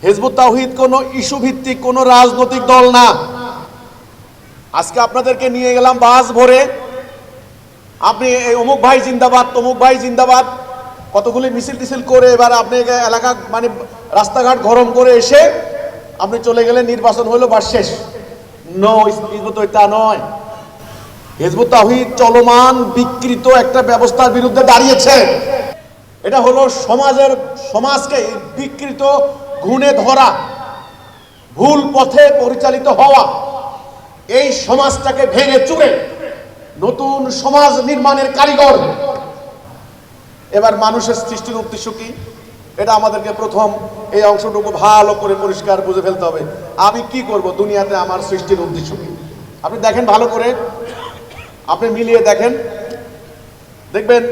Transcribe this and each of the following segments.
Hizb ut তাওহীদ কোনো issue ভিত্তিক কোনো রাজনৈতিক দল না। আজকে আপনাদেরকে নিয়ে গেলাম বাস ভরে, আপনি এই অমুক ভাই জিন্দাবাদ, তমুক ভাই জিন্দাবাদ, কতগুলি মিছিল টিছিল করে এবার আপনি এলাকা মানে রাস্তাঘাট গরম করে এসে আপনি চলে গেলেন, নির্বাচন হলো বা শেষ। নো, হিজবুত তা নয়। হিজবুত তাওহীদ চলমান বিকৃত একটা ব্যবস্থার বিরুদ্ধে দাঁড়িয়েছে। এটা হলো সমাজকে বিকৃত গুণে ধরা, ভুল পথে পরিচালিত হওয়া, এই সমাজটাকে ভেঙে চুরে নতুন সমাজ নির্মাণের কারিগর। এবার মানুষের সৃষ্টির উদ্দেশ্য কি, এটা আমাদেরকে প্রথম এই অংশটুকু ভালো করে পরিষ্কার বুঝে ফেলতে হবে। আমি কি করব দুনিয়াতে, আমার সৃষ্টির উদ্দেশ্য কি? আপনি দেখেন ভালো করে, আপনি মিলিয়ে দেখেন, দেখবেন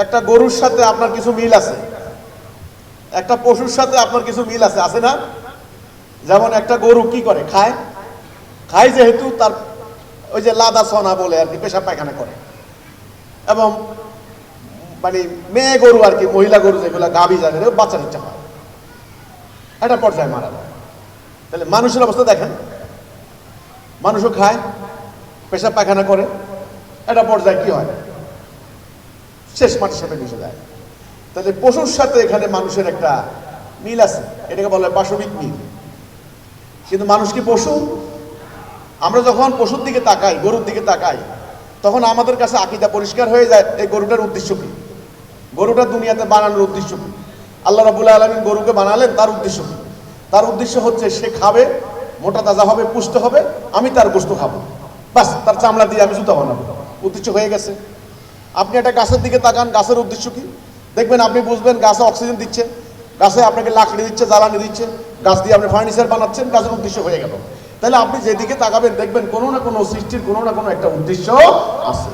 একটা গরুর সাথে আপনার কিছু মিল আছে, একটা পশুর সাথে আপনার কিছু মিল আছে, আছে না? যেমন একটা গরু কি করে, খায়, খায় যেহেতু তার ওই যে লাদা সনা বলে আর কি, পেশাব পায়খানা করে। এবং মানে মেয়ে গরু আর কি, মহিলা গরু যেগুলো গাভী জানে বাচ্চার ইচ্ছা হয়, একটা পর্যায়ে মারা যায়। তাহলে মানুষের অবস্থা দেখেন, মানুষও খায়, পেশাব পায়খানা করে, একটা পর্যায়ে কি হয়, শেষ মাটির সাথে মিশে যায়। তাহলে পশুর সাথে এখানে মানুষের একটা মিল আছে, এটাকে বলা হয় পাশবিক মিল। কিন্তু মানুষ কি পশু? আমরা যখন পশুর দিকে তাকাই, গরুর দিকে তাকাই, তখন আমাদের কাছে আকীদা পরিষ্কার হয়ে যায়, এই গরুটার উদ্দেশ্য কি, গরুটা দুনিয়াতে বানানোর উদ্দেশ্য কি। আল্লাহ রাব্বুল আলামিন গরুকে বানালেন, তার উদ্দেশ্য কি? তার উদ্দেশ্য হচ্ছে সে খাবে, মোটা তাজা হবে, পুষ্ট হবে, আমি তার গোশত খাবো, বাস, তার চামড়া দিয়ে আমি জুতা বানাবো, উদ্দেশ্য হয়ে গেছে। আপনি একটা গাছের দিকে তাকান, গাছের উদ্দেশ্য কি? দেখবেন, আপনি বুঝবেন গাছে অক্সিজেন দিচ্ছে, গাছে আপনাকে লাকড়ি দিচ্ছে, জ্বালানি দিচ্ছে, গাছ দিয়ে আপনি ফার্নিচার বানাচ্ছেন, গাছের উদ্দেশ্য হয়ে গেল। তাহলে আপনি যেদিকে তাকাবেন দেখবেন কোনো না কোনো সৃষ্টির কোনো না কোনো একটা উদ্দেশ্য আছে।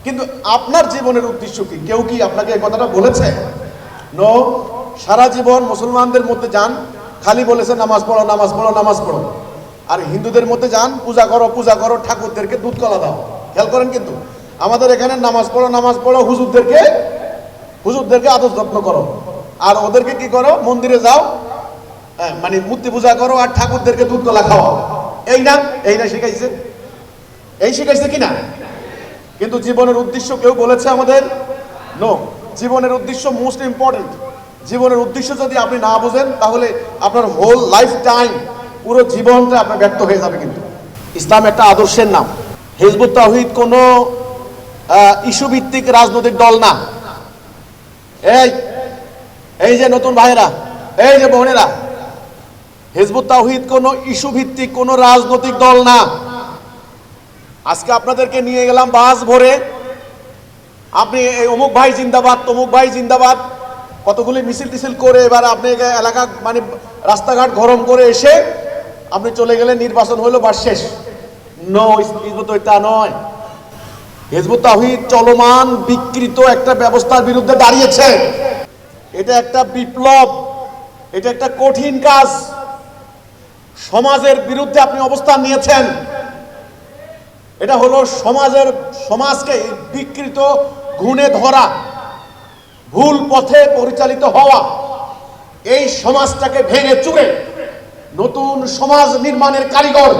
কিন্তু আপনার জীবনের উদ্দেশ্য কি? কেউ কি আপনাকে এই কথাটা বলেছে? নো। সারা জীবন মুসলমানদের মধ্যে যান, খালি বলেছে নামাজ পড়ো, নামাজ পড়ো, নামাজ পড়ো। আর হিন্দুদের মধ্যে যান, পূজা করো, পূজা করো, ঠাকুরদেরকে দুধ কলা দাও। খেয়াল করেন, কিন্তু আমাদের এখানে নামাজ পড়ো, নামাজ পড়ো, হুজুরদেরকে আদর যত্ন করো, আর ওদেরকে কি করো, মন্দিরে যাও, মানে মূর্তি পূজা করো, আর ঠাকুরদেরকে দুধ কলা খাওয়াও। এই না শিখাইছে? এই শিখাইছে কিনা? কিন্তু জীবনের উদ্দেশ্য কেউ বলেছে আমাদের? নো। জীবনের উদ্দেশ্য মোস্ট ইম্পর্টেন্ট। জীবনের উদ্দেশ্য যদি আপনি না বোঝেন, তাহলে আপনার হোল লাইফ টাইম, পুরো জীবনটা আপনার ব্যর্থ হয়ে যাবে। কিন্তু ইসলাম একটা আদর্শের নাম। হিজবুত তাওহীদ কোনো ইস্যু ভিত্তিক রাজনৈতিক দল না। এই যে নতুন ভাইরা, এই যে বোনেরা, হিজবুত তাওহীদ কোনো ইস্যু ভিত্তিক কোনো রাজনৈতিক দল না। আজকে আপনাদেরকে নিয়ে গেলাম বাস ভরে, আপনি এই অমুক ভাই জিন্দাবাদ, তমুক ভাই জিন্দাবাদ, কতগুলি মিছিল টিছিল করে এবার আপনি এলাকা মানে রাস্তাঘাট গরম করে এসে আপনি চলে গেলেন, নির্বাচন হলো বা শেষ। নো, হিজবুত তা নয়। হিজবুত তাওহীদ চলমান বিকৃত একটা ব্যবস্থার বিরুদ্ধে দাঁড়িয়েছে। এটা একটা বিপ্লব, এটা একটা কঠিন কাজ। সমাজের বিরুদ্ধে আপনি অবস্থান নিয়েছেন। এটা হলো সমাজকে বিকৃত গুণে ধরা, ভুল পথে পরিচালিত হওয়া, এই সমাজটাকে ভেঙে চুরে নতুন সমাজ নির্মাণের কারিগর।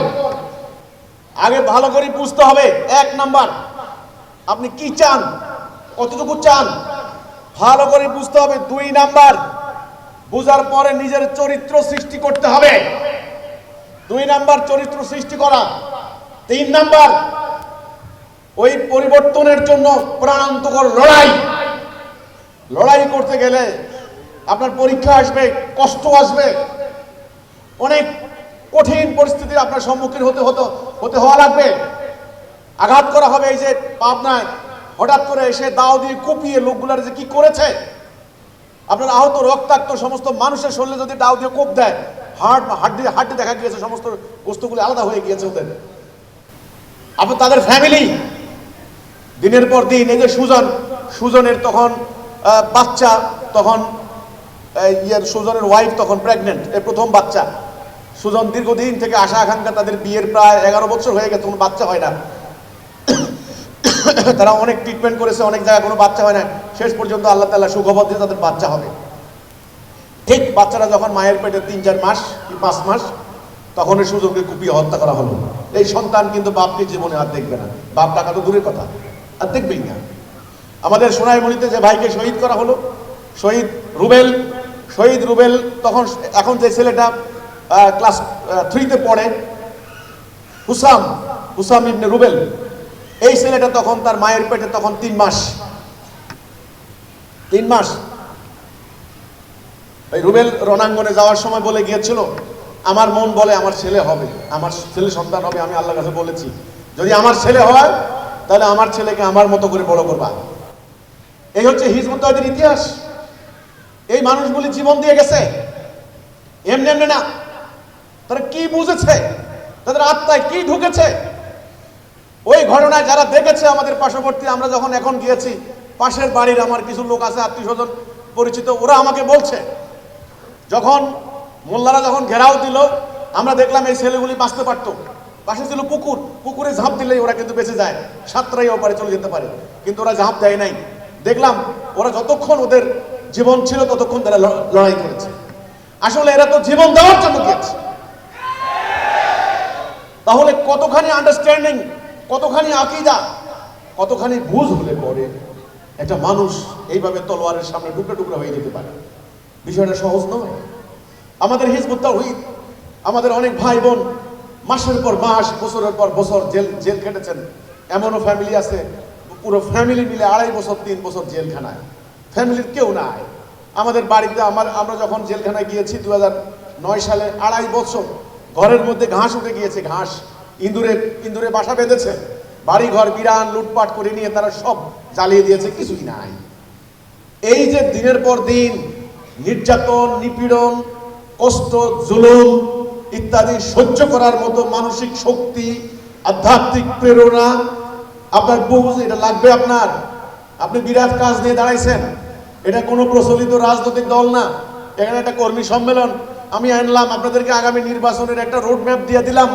আগে ভালো করে বুঝতে হবে, 1 নাম্বার, আপনি কি চান, কতটুকু চান, ভালো করে বুঝতে হবে। 2 নাম্বার, বুঝার পরে নিজের চরিত্র সৃষ্টি করতে হবে। 2 নাম্বার চরিত্র সৃষ্টি করা। 3 নাম্বার, ওই পরিবর্তনের জন্য প্রাণান্তকর লড়াই করতে গেলে আপনার পরীক্ষা আসবে, কষ্ট আসবে, অনেক কঠিন পরিস্থিতির আপনার সম্মুখীন হতে হওয়া লাগবে। আঘাত করা হবে। এই যে পাবনায় হঠাৎ করে এসে দাও দিয়ে কুপিয়ে লোকগুলার যে কি করেছে, আপনার আহত রক্তাক্ত সমস্ত মানুষের শরীরে যদি দাও দিয়ে কোপ দেয়, হাড্ডি দেখা গিয়েছে, সমস্ত বস্তুগুলি আলাদা হয়ে গিয়েছে ওদের। আপনার তাদের ফ্যামিলি দিনের পর দিন, এই যে সুজনের তখন বাচ্চা, তখন সুজনের ওয়াইফ তখন প্রেগনেন্ট, এই প্রথম বাচ্চা। সুজন দীর্ঘদিন থেকে আশা আকাঙ্ক্ষা, তাদের বিয়ের প্রায় 11 বছর হয়ে গেছে, কোনো বাচ্চা হয় না। তারা অনেক ট্রিটমেন্ট করেছে, অনেক জায়গায় কোনো বাচ্চা হয় না। শেষ পর্যন্ত আল্লাহ তাআলা সুখবর দিয়ে তাদের বাচ্চা হবে। ঠিক বাচ্চারা যখন মায়ের পেটে 3-4 মাস কি 5 মাস, তখন এই সুযোগে কুপিয়ে হত্যা করা হলো। এই সন্তান কিন্তু বাপকে জীবনে আর দেখবে না, বাপ টাকা তো দূরের কথা, আর দেখবেই না। আমাদের সোনাইমুড়িতে যে ভাইকে শহীদ করা হলো, শহীদ রুবেল, তখন এখন যে ছেলেটা ক্লাস 3-তে পড়ে, হুসাম ইবনে রুবেল, এই ছেলেটা তখন তার মায়ের পেটে তখন 3 মাস। এই রুবেল রণাঙ্গনে যাওয়ার সময় বলে গিয়েছিল, আমার মন বলে আমার ছেলে হবে, আমার ছেলে সন্তান হবে। আমি আল্লাহর কাছে বলেছি, যদি আমার ছেলে হয় তাহলে আমার ছেলেকে আমার মতো করে বড় করবা। এই হচ্ছে হিজবুত তাওহীদের ইতিহাস। এই মানুষগুলি জীবন দিয়ে গেছে, এমনি এমনি না। তারা কি বুঝেছে, তাদের আত্মায় কি ঢুকেছে, ওই ঘটনায় যারা দেখেছে আমাদের পার্শ্ববর্তী, আমরা যখন এখন গিয়েছি, পাশের বাড়ির আমার কিছু লোক আছে, আত্মীয় স্বজন পরিচিত, ওরা আমাকে বলছে, যখন মোল্লারা যখন ঘেরাও দিল, আমরা দেখলাম এই ছেলেগুলি বাঁচতে পারতো। পাশে ছিল পুকুরে ঝাঁপ দিলেই ওরা কিন্তু বেঁচে যায়, সাঁতরাই ওপারে চলে যেতে পারে, কিন্তু ওরা ঝাঁপ দেয় নাই। দেখলাম ওরা যতক্ষণ ওদের জীবন ছিল ততক্ষণ তারা লড়াই করেছে। আসলে এরা তো জীবন দেওয়ার জন্য গিয়েছে। তাহলে কতখানি আন্ডারস্ট্যান্ডিং, কতখানি আকীদা, কতখানি বুঝ হলে পরে একটা মানুষ এইভাবে তলোয়ারের সামনে টুকরা টুকরা হয়ে যেতে পারে। বিষয়টা সহজ নয়। আমাদের হিজবুত তাওহীদ, আমাদের অনেক ভাই বোন মাসের পর মাস, বছরের পর বছর জেল কেটেছেন। এমনও ফ্যামিলি আছে, পুরো ফ্যামিলি মিলে 2.5 বছর 3 বছর জেলখানায়, ফ্যামিলির কেউ নাই। আমাদের বাড়িতে আমরা যখন জেলখানায় গিয়েছি 2009 সালে, 2.5 বছর ঘরের মধ্যে ঘাস উঠে গিয়েছে, ঘাস ইঁদুরে বাসা বেঁধেছে, বাড়ি ঘর বিরান লুটপাট করে নিয়ে তারা সব জ্বালিয়ে দিয়েছে, কিছুই নাই। এই যে দিনের পর দিন নির্যাতন, নিপীড়ন, কষ্ট, জুলুম ইত্যাদি সহ্য করার মতো মানসিক শক্তি, আধ্যাত্মিক প্রেরণা আপনার বুঝ, এটা লাগবে আপনার। আপনি বিরাট কাজ নিয়ে দাঁড়াইছেন, এটা কোনো প্রচলিত রাজনৈতিক দল না, এখানে একটা কর্মী সম্মেলন আমি আনলাম, আপনাদেরকে আগামী নির্বাচনের একটা রোড ম্যাপ দিয়ে দিলাম,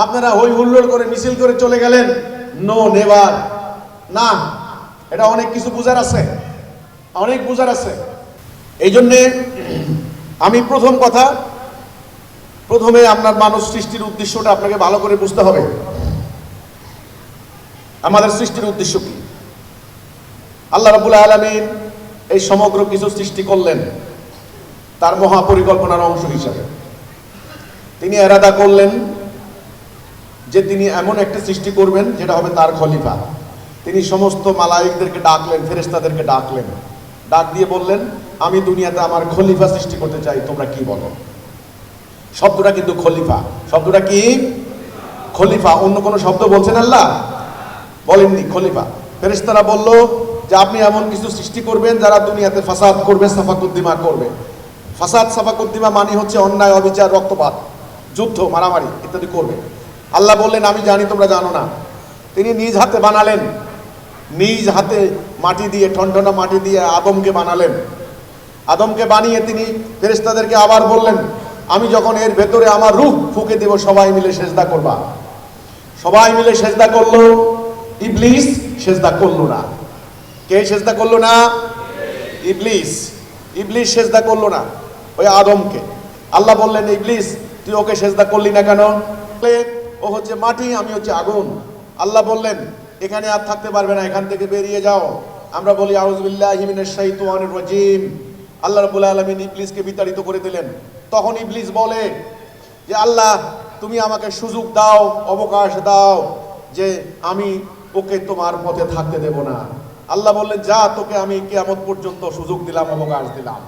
আপনারা হই হুল্লোড় করে মিছিল করে চলে গেলেন। নো নেভার, না, এটা অনেক কিছু বুঝার আছে, অনেক বুঝার আছে। এই জন্যে আমি প্রথমে আপনার মানুষ সৃষ্টির উদ্দেশ্যটা আপনাকে ভালো করে বুঝতে হবে। আমাদের সৃষ্টির উদ্দেশ্য কি? আল্লাহ রাব্বুল আলামিন এই সমগ্র কিছু সৃষ্টি করলেন তার মহাপরিকল্পনার অংশ হিসাবে। তিনি এরাদা করলেন যে তিনি এমন একটা সৃষ্টি করবেন যেটা হবে তার খলিফা। তিনি সমস্ত মালায়েকদেরকে ডাকলেন, ফেরেশতাদেরকে ডাকলেন, ডাক দিয়ে বললেন, আমি দুনিয়াতে আমার খলিফা সৃষ্টি করতে চাই, তোমরা কি বলো? শব্দটা কিন্তু খলিফা, শব্দটা কি? খলিফা। অন্য কোনো শব্দ বলছেন আল্লাহ? বলেননি, খলিফা। ফেরেশতারা বলল যে আপনি এমন কিছু সৃষ্টি করবেন যারা দুনিয়াতে ফাসাদ করবে, সাফাকুদ্দিমা করবে। ফাসাদ সাফাকুদ্দিমা মানে হচ্ছে অন্যায়, অবিচার, রক্তপাত, যুদ্ধ, মারামারি ইত্যাদি করবে। আল্লাহ বললেন আমি জানি তোমরা জানো না। তিনি নিজ হাতে বানালেন, নিজ হাতে মাটি দিয়ে, ঠনঠনা মাটি দিয়ে আদমকে বানালেন। আদমকে বানিয়ে তিনি ফেরেশতাদেরকে আবার বললেন, আমি যখন এর ভেতরে আমার রূহ ফুঁকে দেব, সবাই মিলে সেজদা করবা। সবাই মিলে সেজদা করলো, ইবলিস সেজদা করলো না। কে সেজদা করলো না? ইবলিস। ইবলিস সেজদা করলো না ওই আদমকে। আল্লাহ বললেন, ইবলিস তুই ওকে সেজদা করলি না কেন? ও হচ্ছে মাটি, আমি হচ্ছে আগুন। আল্লাহ বললেন এখানে আর থাকতে পারবে না, এখান থেকে বেরিয়ে যাও। আমরা বলি আউযু বিল্লাহি মিনাশ শাইতানির রাজিম। আল্লাহ রাব্বুল আলামিন ইবলিসকে বিতাড়িত করে দিলেন। তখন ইবলিস বলে যে আল্লাহ তুমি আমাকে সুযোগ দাও, অবকাশ দাও, যে আমি ওকে তোমার পথে থাকতে দেব না। আল্লাহ বললেন যা, তোকে আমি কিয়ামত পর্যন্ত সুযোগ দিলাম, অবকাশ দিলাম,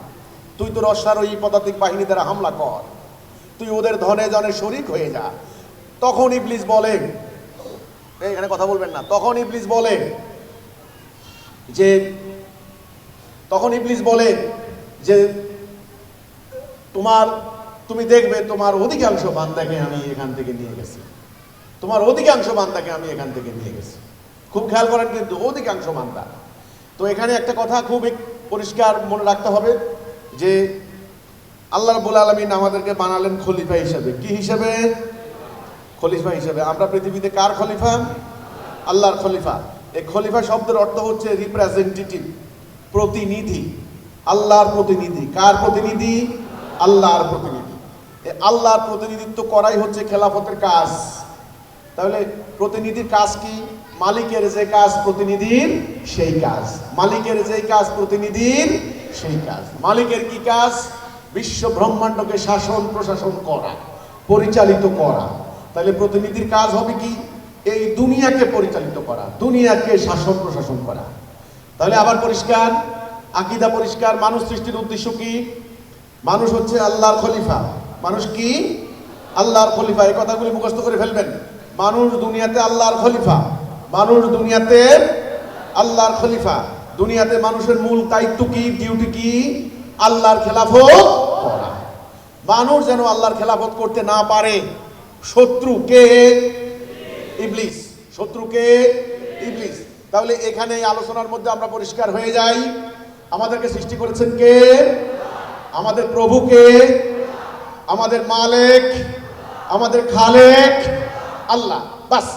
তুই তোর অশ্বারোহী পদাতিক বাহিনী দ্বারা হামলা কর, তুই ওদের ধনে জনে শরীক হয়ে যা। তখন ইবলিস বলে, এখানে কথা বলবেন না, তখন ইবলিস বলে যে তুমি দেখবে তোমার অধিকাংশ বান্দাকে আমি এখান থেকে নিয়ে গেছি, তোমার অধিকাংশ বান্দাকে আমি এখান থেকে নিয়ে গেছি। খুব খেয়াল করেন কিন্তু, অধিকাংশ বান্দা। তো এখানে একটা কথা খুব পরিষ্কার মনে রাখতে হবে যে আল্লাহ রাব্বুল আলামিন আমাদেরকে বানালেন খলিফা হিসেবে। কি হিসেবে? খলিফা হিসেবে। আমরা পৃথিবীতে কার খলিফা? আল্লাহর খলিফা। এই খলিফা শব্দের অর্থ হচ্ছে রিপ্রেজেন্টেটিভ, প্রতিনিধি, আল্লাহর প্রতিনিধি। কার প্রতিনিধি? আল্লাহর প্রতিনিধি। আল্লাহর প্রতিনিধিত্ব করাই হচ্ছে খেলাফতের কাজ। তাহলে প্রতিনিধির কাজ কি? মালিকের যে কাজ প্রতিনিধির সেই কাজ, মালিকের যে কাজ প্রতিনিধির সেই কাজ। মালিকের কি কাজ? বিশ্ব ব্রহ্মাণ্ডকে শাসন প্রশাসন করা, পরিচালিত করা। তাহলে প্রতিনিধির কাজ হবে কি? এই দুনিয়াকে পরিচালিত করা, দুনিয়াকে শাসন প্রশাসন করা। তাহলে আবার পরিষ্কার, আকীদা পরিষ্কার। মানুষ সৃষ্টির উদ্দেশ্য কি? মানুষ হচ্ছে আল্লাহর খলিফা। মানুষ কি? আল্লাহর খলিফা। এই কথাগুলি মুখস্থ করে ফেলবেন। মানুষ দুনিয়াতে আল্লাহর খলিফা, মানুষ দুনিয়াতে আল্লাহর খলিফা। দুনিয়াতে মানুষের মূল দায়িত্ব কি, ডিউটি কি? আল্লাহর খেলাফত করা। মানুষ যেন আল্লাহর খেলাফত করতে না পারে। শত্রু কে? ইবলিস। শত্রু কে? ইবলিস। তাহলে এখানে এই আলোচনার মধ্যে আমরা পরিষ্কার হয়ে যাই, আমাদেরকে সৃষ্টি করেছেন কে? আমাদের প্রভু কে? আমাদের মালিক, আমাদের খালেক আল্লাহ। বাস,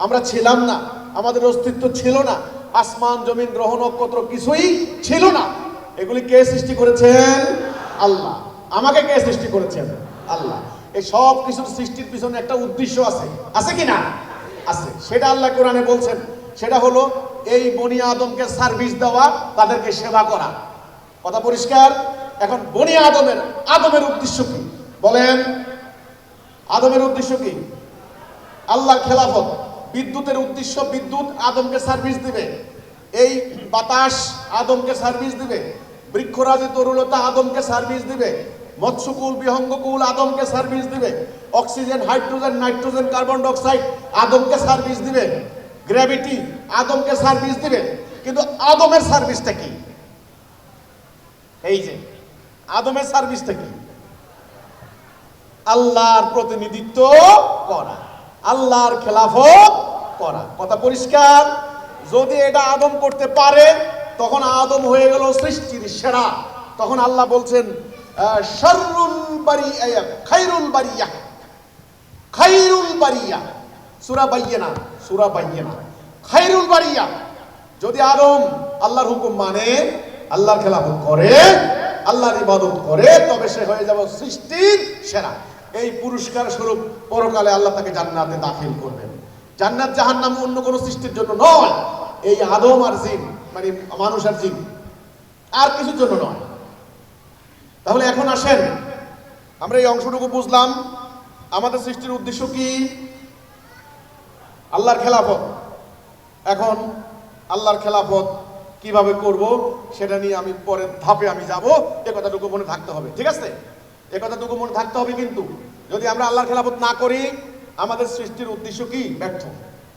আমরা ছিলাম না, আমাদের অস্তিত্ব ছিল না, আসমান জমিন গ্রহ নক্ষত্র কিছুই ছিল না। এগুলি কে সৃষ্টি করেছেন? আল্লাহ। আমাকে কে সৃষ্টি করেছেন? আল্লাহ। এই সব কিছুর সৃষ্টির পিছনে একটা উদ্দেশ্য আছে, আছে কি না? আছে। সেটা আল্লাহ কোরআনে বলছেন, সেটা হলো এই বনি আদমকে সার্ভিস দেওয়া, তাদেরকে সেবা করা। কথা পরিষ্কার? এখন বনি আদমের উদ্দেশ্য কি বলেন? আদমের উদ্দেশ্য কি? আল্লাহর খেলাফত। বিদ্যুতের উদ্দেশ্য, বিদ্যুৎ আদমকে সার্ভিস দিবে। এই বাতাস আদমকে সার্ভিস দিবে। বৃক্ষরাজি তরুলতা আদমকে সার্ভিস দিবে। মৎস্যকুল বিহঙ্গকুল আদমকে সার্ভিস দিবে। Oxygen, hydrogen, nitrogen, carbon dioxide আদমকে সার্ভিস দিবে। গ্র্যাভিটি আদমকে সার্ভিস দিবে। কিন্তু আদমের সার্ভিসটা কি? এই যে আদমের সার্ভিসটা কি? আল্লাহর প্রতিনিধিত্ব করা, আল্লাহর খেলাফত করা। কথা পরিষ্কার? যদি এটা আদম করতে পারে, তখন আদম হয়ে গেল সৃষ্টির সেরা। তখন আল্লাহ বলছেন শাররুল বারিয়া খায়রুল বারিয়া, খায়রুল বারিয়া। সূরা বাইয়িনা খায়রুল বারিয়া। যদি আদম আল্লাহর হুকুম মানে, আল্লাহর খেলাফত করে, আল্লাহর ইবাদত করে, তবে সে হয়ে যাবে সৃষ্টির সেরা। এই পুরস্কার স্বরূপ পরকালে আল্লাহ তাকে জান্নাতে দাখিল করবেন। জান্নাত জাহান্নাম অন্য কোনো সৃষ্টির জন্য নয়, এই আদম আর জিন, মানে মানুষ আর জিন, আর কিছুর জন্য নয়। তাহলে এখন আসেন, আমরা এই অংশটুকু বুঝলাম। আমাদের সৃষ্টির উদ্দেশ্য কি? আল্লাহর খেলাফত। এখন আল্লাহর খেলাফত কিভাবে করব সেটা নিয়ে আমি পরের ধাপে আমি যাব। এ কথাটুকু মনে থাকতে হবে, ঠিক আছে? এ কথাটুকু মনে থাকতে হবে। কিন্তু যদি আমরা আল্লাহর খেলাফত না করি, আমাদের সৃষ্টির উদ্দেশ্য কি? ব্যর্থ।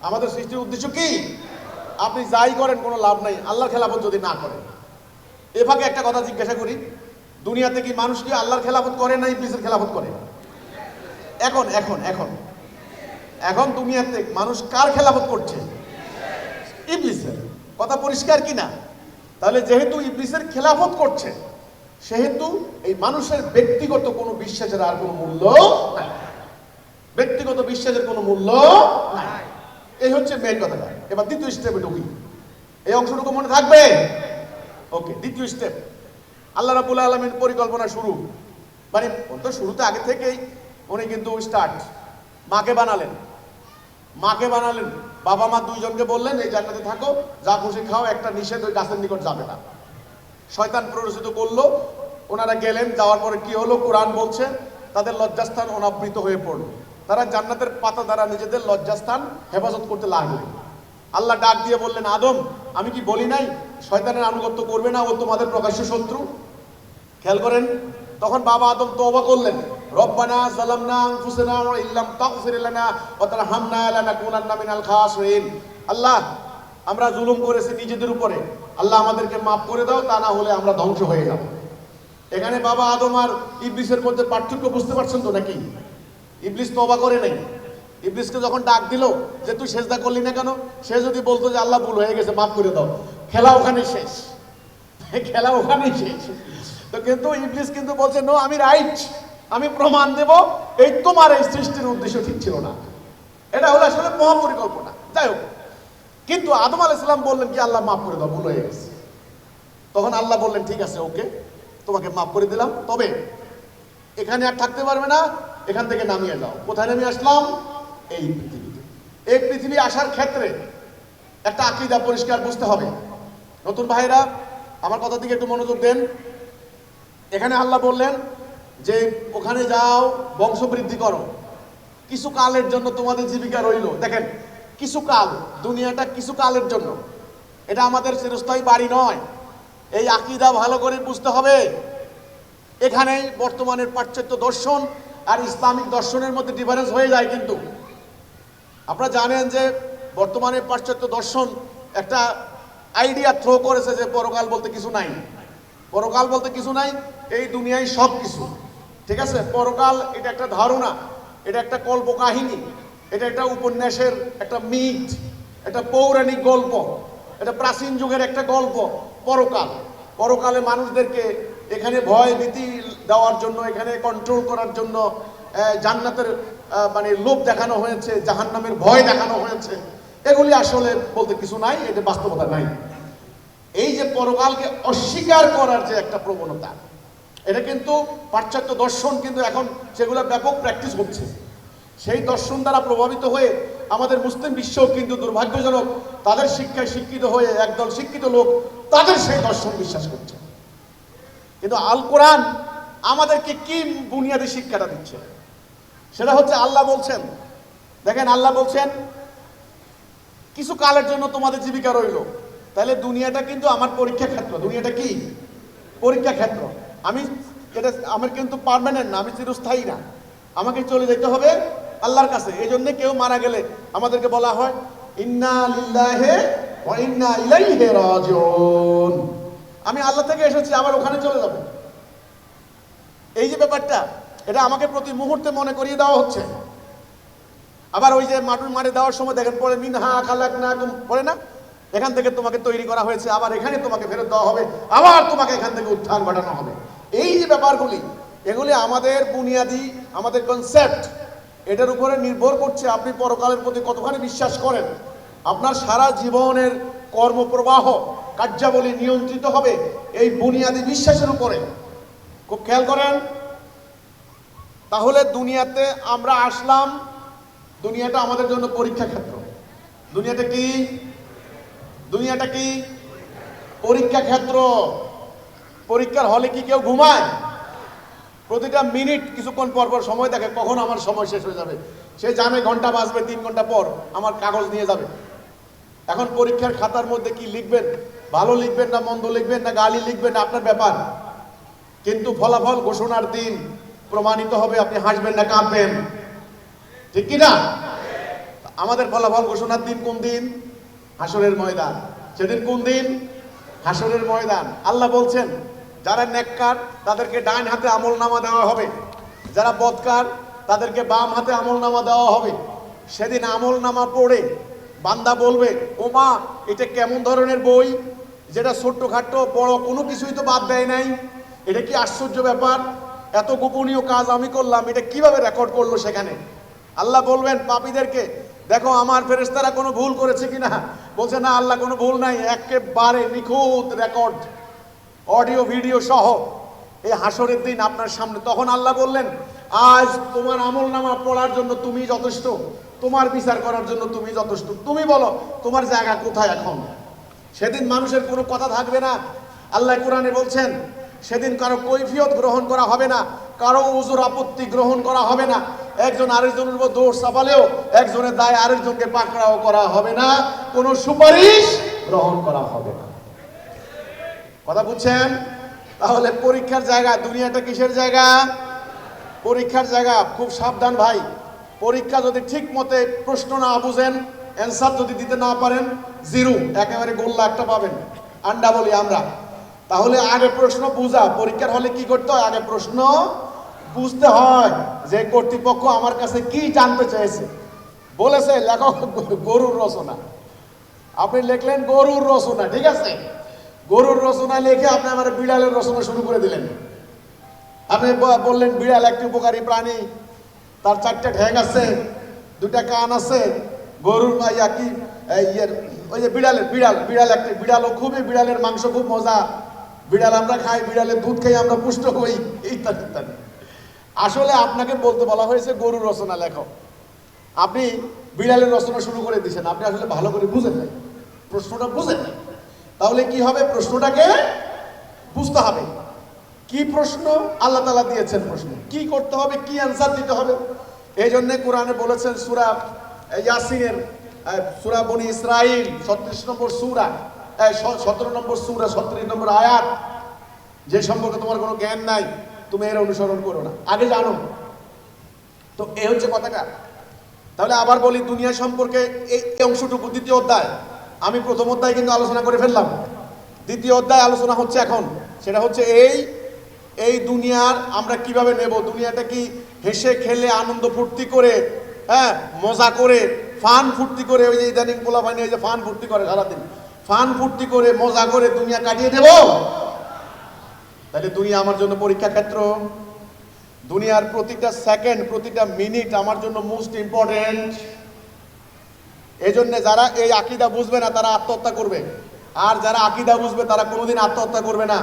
আমাদের সৃষ্টির উদ্দেশ্য কি? আপনি যাই করেন কোনো লাভ নাই আল্লাহর খেলাফত যদি না করেন। এ ফাঁকে একটা কথা জিজ্ঞাসা করি, দুনিয়াতে কি মানুষ কি আল্লাহর খেলাফত করে না ইবলিসের খেলাফত করে? এখন এখন এখন এখন দুনিয়াতে মানুষ কার খেলাফত করছে? ইবলিসের। কথা পরিষ্কার কি না? তাহলে যেহেতু ইবলিসের খেলাফত করছে, সেহেতু এই মানুষের ব্যক্তিগত কোনো বিশ্বাসের আর কোনো মূল্য নাই। ব্যক্তিগত বিশ্বাসের কোনো মূল্য নাই। এই হচ্ছে মেন কথাটা। এবার দ্বিতীয় স্টেপে ঢুকি। এই অংশটুকু মনে থাকবে? ওকে, দ্বিতীয় স্টেপ। আল্লাহ রাব্বুল আলামিন পরিকল্পনা শুরু, মানে তো শুরুতে আগে থেকেই উনি কিন্তু স্টার্ট। মাকে বানালেন, বাবা মা দুইজনকে বললেন এই জান্নাতে থাকো, যা খুশি খাও, একটা নিষেধ, ওই গাছের নিকট যাবে না। শয়তান প্ররোচিত করলো, ওনারা গেলেন। যাওয়ার পরে কি হলো? কোরআন বলছে তাদের লজ্জাস্থান অনাবৃত হয়ে পড়লো। তারা জান্নাতের পাতা দ্বারা নিজেদের লজ্জাস্থান হেফাজত করতে লাগলেন। আল্লাহ ডাক দিয়ে বললেন, আদম আমি কি বলি নাই শয়তানের আনুগত্য করবে না, ও তোমাদের প্রকাশ্য শত্রু? খেয়াল করেন। তখন বাবা আদম তওবা করলেন, রব্বানা যালামনা আনফুসানা ওয়া ইল্লাম তাগফির লানা ওয়া তারহামনা লানাকুনান্না মিনাল খাসিরিন। আল্লাহ আমরা জুলুম করেছি নিজেদের উপরে, আল্লাহ আমাদেরকে মাফ করে দাও, তা না হলে আমরা ধ্বংস হয়ে যাব। এখানে বাবা আদম আর ইবলিসের মধ্যে পার্থক্য বুঝতে পারছেন তো নাকি? ইবলিস তওবা করে নাই। ইবলিসকে যখন ডাক দিল যে তুই সেজদা করলি না কেন, সে যদি বলতো যে আল্লাহ ভুল হয়ে গেছে মাফ করে দাও, খেলা ওখানেই শেষ, খেলা ওখানেই শেষ। তো কিন্তু ইবলিস কিন্তু বলছে নো, আমি রাইট, আমি প্রমাণ দেব এই তোমার এই সৃষ্টির উদ্দেশ্য ঠিক ছিল না। এটা হলো আসলে মহাপরিকল্পনা। যাই হোক, কিন্তু আদম আলাইহিস সালাম বললেন কি আল্লাহ মাফ করে দাও, ভুল হয়ে গেছে। তখন আল্লাহ বললেন ঠিক আছে, ওকে তোমাকে মাফ করে দিলাম, তবে এখানে আর থাকতে পারবে না, এখান থেকে নামিয়ে যাও। কোথায় নামিয়ে আসলাম? এই পৃথিবীতে। এই পৃথিবী আসার ক্ষেত্রে একটা আকীদা পরিষ্কার বুঝতে হবে। নতুন ভাইরা আমার কথা দিকে একটু মনোযোগ দেন। এখানে আল্লাহ বললেন যে ওখানে যাও, বংশবৃদ্ধি করো, কিছু কালের জন্য তোমাদের জীবিকা রইল। দেখেন, কিছু কাল, দুনিয়াটা কিছু কালের জন্য, এটা আমাদের চিরস্থায়ী বাড়ি নয়। এই আকীদা ভালো করে বুঝতে হবে। এখানেই বর্তমানের পাশ্চাত্য দর্শন আর ইসলামিক দর্শনের মধ্যে ডিফারেন্স হয়ে যায়। কিন্তু আপনারা জানেন যে বর্তমানে পাশ্চাত্য দর্শন একটা আইডিয়া থ্রো করেছে যে পরকাল বলতে কিছু নাই, পরকাল বলতে কিছু নাই, এই দুনিয়ায় সব কিছু। ঠিক আছে, পরকাল এটা একটা ধারণা, এটা একটা কল্পকাহিনী, এটা একটা উপন্যাসের একটা মিথ, একটা পৌরাণিক গল্প, এটা প্রাচীন যুগের একটা গল্প। পরকাল, পরকালে মানুষদেরকে এখানে ভয় ভীতি দেওয়ার জন্য, এখানে কন্ট্রোল করার জন্য জান্নাতের মানে লোভ দেখানো হয়েছে, জাহান্নামের ভয় দেখানো হয়েছে। এগুলি আসলে বলতে কিছু নাই, এটা বাস্তবতা নাই। এই যে পরকালকে অস্বীকার করার যে একটা প্রবণতা, এটা কিন্তু পাশ্চাত্য দর্শন কিন্তু এখন সেগুলো ব্যাপক প্র্যাকটিস হচ্ছে। সেই দর্শন দ্বারা প্রভাবিত হয়ে আমাদের মুসলিম বিশ্ব কিন্তু দুর্ভাগ্যজনক, তাদের শিক্ষায় শিক্ষিত হয়ে একদল শিক্ষিত লোক তাদের সেই দর্শন বিশ্বাস করছে। কিন্তু আল কোরআন আমাদেরকে কি বুনিয়াদী শিক্ষাটা দিচ্ছে, সেটা হচ্ছে আল্লাহ বলছেন, দেখেন আল্লাহ বলছেন কিছু কালের জন্য তোমাদের জীবিকা রইল। তাহলে দুনিয়াটা কিন্তু আমার পরীক্ষা ক্ষেত্র। দুনিয়াটা কি? পরীক্ষা ক্ষেত্র। এটা আমার কিন্তু পার্মানেন্ট না, আমি চিরস্থায়ী না, আমাকে চলে যেতে হবে আল্লাহর কাছে। এই জন্য কেউ মারা গেলে আমাদেরকে বলা হয় ইন্না লিল্লাহি ওয়া ইন্না ইলাইহি রাজিউন, আমি আল্লাহ থেকে এসেছি, আবার ওখানে চলে যাব। এই যে ব্যাপারটা, এটা আমাকে প্রতি মুহূর্তে মনে করিয়ে দেওয়া হচ্ছে। আবার ওই যে মারে দেওয়ার সময় দেখেন পরে মিনহা খালাকনাকুম, পড়ে না, এখান থেকে তোমাকে তৈরি করা হয়েছে, আবার এখানে তোমাকে ফেরত দেওয়া হবে, আবার তোমাকে এখান থেকে উত্থান ঘটানো হবে। এই যে ব্যাপারগুলি, এগুলি আমাদের বুনিয়াদি, আমাদের কনসেপ্ট, এটার উপরে নির্ভর করছে আপনি পরকালের প্রতি কতখানি বিশ্বাস করেন। আপনার সারা জীবনের কর্মপ্রবাহ, কার্যাবলী নিয়ন্ত্রিত হবে এই বুনিয়াদি বিশ্বাসের উপরে। খুব খেয়াল করেন। তাহলে দুনিয়াতে আমরা আসলাম, দুনিয়াটা আমাদের জন্য পরীক্ষা ক্ষেত্র। দুনিয়াটা কি? দুনিয়াটা কি? পরীক্ষা ক্ষেত্র। পরীক্ষার হলে কি কেউ ঘুমায়? প্রতিটা মিনিট কিছুক্ষণ পর পর সময় দেখে কখন আমার সময় শেষ হয়ে যাবে। সে জানে ঘন্টা বাজবে, 3 ঘন্টা পর আমার কাগজ নিয়ে যাবে। এখন পরীক্ষার খাতার মধ্যে কি লিখবেন, ভালো লিখবেন না মন্দ লিখবেন না গালি লিখবেন, আপনার ব্যাপার। কিন্তু ফলাফল ঘোষণার দিন প্রমাণিত হবে আপনি হাসবেন না কাঁদবেন, ঠিক কিনা? আমাদের ফলাফল ঘোষণার দিন কোন দিন? হাসরের ময়দান। সেদিন কোন দিন? হাসরের ময়দান। আল্লাহ বলছেন যারা নেককার তাদেরকে ডান হাতে আমলনামা দেওয়া হবে, যারা বদকার তাদেরকে বাম হাতে আমলনামা দেওয়া হবে। সেদিন আমলনামা পড়ে বান্দা বলবে, ও মা, এটা কেমন ধরনের বই, যেটা ছোট্টখাট্টো বড় কোনো কিছুই তো বাদ দেয় নাই, এটা কি আশ্চর্য ব্যাপার, এত গোপনীয় কাজ আমি করলাম, এটা কিভাবে রেকর্ড করলো সেখানে। আল্লাহ বলবেন পাপীদেরকে, দেখো আমার ফেরেশতারা কোনো ভুল করেছে কিনা। বলছে না আল্লাহ, কোনো ভুল নাই, একেবারে নিখুঁত রেকর্ড, অডিও ভিডিও সহ এই হাসরের দিন আপনার সামনে। তখন আল্লাহ বললেন, আজ তোমার আমলনামা পড়ার জন্য তুমি যথেষ্ট, তোমার বিচার করার জন্য তুমি যথেষ্ট, তুমি বলো তোমার জায়গা কোথায় এখন। সেদিন মানুষের কোনো কথা থাকবে না। আল্লাহ কোরআনে বলছেন সেদিন কারো কৈফিয়ত গ্রহণ করা হবে না, কারো উজুর আপত্তি গ্রহণ করা হবে না, একজন আরেকজনের উপর দোষ চাপালেও একজনের দায় আরেকজনকে পাকড়াও করা হবে না, কোনো সুপারিশ গ্রহণ করা হবে না। কথা বুঝছেন? তাহলে পরীক্ষার জায়গা। দুনিয়াটা কিসের জায়গা? পরীক্ষার জায়গা। খুব সাবধান ভাই, পরীক্ষা যদি ঠিক মতে প্রশ্ন না বুঝেন, অ্যান্সার যদি দিতে না পারেন, জিরো, একেবারে গোল্লা একটা পাবেন, আন্ডা বলি আমরা। তাহলে আগে প্রশ্ন বুঝা। পরীক্ষার হলে কি করতে হয়? আগে প্রশ্ন বুঝতে হয় যে কর্তৃপক্ষ আমার কাছে কি জানতে চেয়েছে। বলেছে লেখক গরুর রচনা, আপনি লিখলেন গরুর রচনা, ঠিক আছে, গরুর রচনা লিখে আপনি আমার বিড়ালের রচনা শুরু করে দিলেন। আপনি বললেন বিড়াল একটি উপকারী প্রাণী, তার 4টা ঠ্যাং আছে, 2টা কান আছে। গরুর মাইয়া কি ওই যে বিড়াল একটি, বিড়ালও খুবই, বিড়ালের মাংস খুব মজা, বিড়াল আমরা খাই, বিড়ালের দুধ খাই আমরা পুষ্ট হই, ইত্যাদি ইত্যাদি। আসলে আপনাকে বলতে বলা হয়েছে গরুর রচনা লেখো, আপনি বিড়ালের রচনা শুরু করে দিয়েছেন। আপনি আসলে ভালো করে বুঝেন নাই, প্রশ্নটা বুঝেন নাই। তাহলে কি হবে? প্রশ্নটাকে বুঝতে হবে। কি প্রশ্ন? আল্লাহ তাআলা দিয়েছেন প্রশ্ন, কি করতে হবে, কি অ্যান্সার দিতে হবে। এই জন্য কোরআনে বলেছেন সূরা ইয়াসিনের, সূরা বনি ইসরাইল 36 নম্বর সূরা, 17 নম্বর সূরা 37 নম্বর আয়াত, যে সম্পর্কে তোমার কোনো জ্ঞান নাই তুমি এর অনুসরণ করো না, আগে জানো। তো এই হচ্ছে কথাটা। তাহলে আবার বলি দুনিয়া সম্পর্কে এই অংশটুকু, দ্বিতীয় অধ্যায়। আমি প্রথম অধ্যায় কিন্তু আলোচনা করে ফেললাম, দ্বিতীয় অধ্যায় আলোচনা হচ্ছে এখন। সেটা হচ্ছে এই দুনিয়ার আমরা কিভাবে নেব, দুনিয়াটা কি হেসে খেলে আনন্দ ফুর্তি করে, হ্যাঁ মজা করে, ফান ফুর্তি করে, ওই যে ইদানিং পোলা বাহিনী ওই যে ফান ফুর্তি করে সারাদিন, ফান ফুর্তি করে মজা করে দুনিয়া কাটিয়ে দেব? তাহলে দুনিয়া আমার জন্য পরীক্ষা ক্ষেত্র। দুনিয়ার প্রতিটা সেকেন্ড, প্রতিটা মিনিট আমার জন্য মোস্ট ইম্পর্টেন্ট। এই জন্য যারা এই আকীদা বুঝবে না তারা আত্মহত্যা করবে, আর যারা আকীদা বুঝবে তারা কোনোদিন আত্মহত্যা করবে না।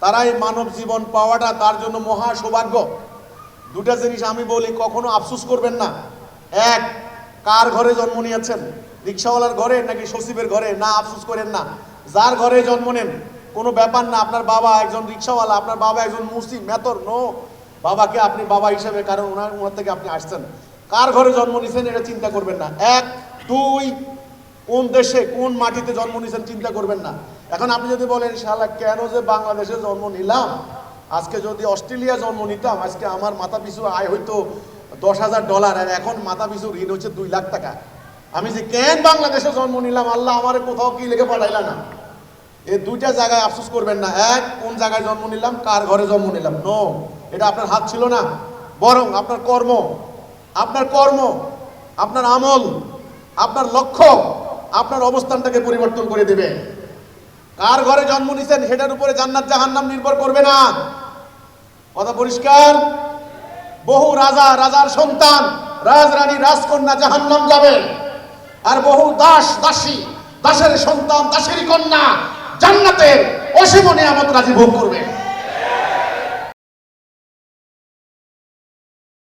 তারা এই মানব জীবন পাওয়াটা তার জন্য মহা সৌভাগ্য। দুটা জিনিস আমি বলি, কখনো আফসোস করবেন না। এক, কার ঘরে জন্ম নিয়েছেন, রিক্সাওয়ালার ঘরে নাকি সচিবের ঘরে, না আফসোস করেন না। যার ঘরে জন্ম নেন কোনো ব্যাপার না। আপনার বাবা একজন রিক্সাওয়ালা, আপনার বাবা একজন মুসলিম, মেতর নো, বাবাকে আপনি বাবা হিসেবে, কারণ ওনার থেকে আপনি আসছেন। কার ঘরে জন্ম নিয়েছেন এটা চিন্তা করবেন না। এক। দুই, কোন দেশে কোন মাটিতে জন্ম নিয়েছেন চিন্তা করবেন না। এখন আপনি যদি বলেন শালা কেন যে বাংলাদেশে জন্ম নিলাম, আজকে যদি অস্ট্রেলিয়া জন্ম নিতাম আজকে আমার মাথা পিছু আয় হইতো $10,000, আর এখন মাথা পিছু ঋণ হচ্ছে 2 লাখ টাকা। আমি যে কেন বাংলাদেশে জন্ম নিলাম, আল্লাহ আমার কোথাও কি লিখে পাঠাইলা না। এই দুইটা জায়গায় আফসোস করবেন না। এক, কোন জায়গায় জন্ম নিলাম, কার ঘরে জন্ম নিলাম, নো, এটা আপনার হাত ছিল না। বরং আপনার কর্ম, আপনার আমল, আপনার লক্ষ্য আপনার অবস্থানটাকে পরিবর্তন করে দেবে। কার ঘরে জন্ম নিছেন সেটার উপরে জান্নাত জাহান্নাম নির্ভর করবে না। কথা পরিষ্কার? বহু রাজার সন্তান, রাজরানী, রাজকন্যা জাহান্নাম যাবে, আর বহু দাসের সন্তান, দাসেরই কন্যা জান্নাতের অসীম নিয়ামত রাজি ভোগ করবে।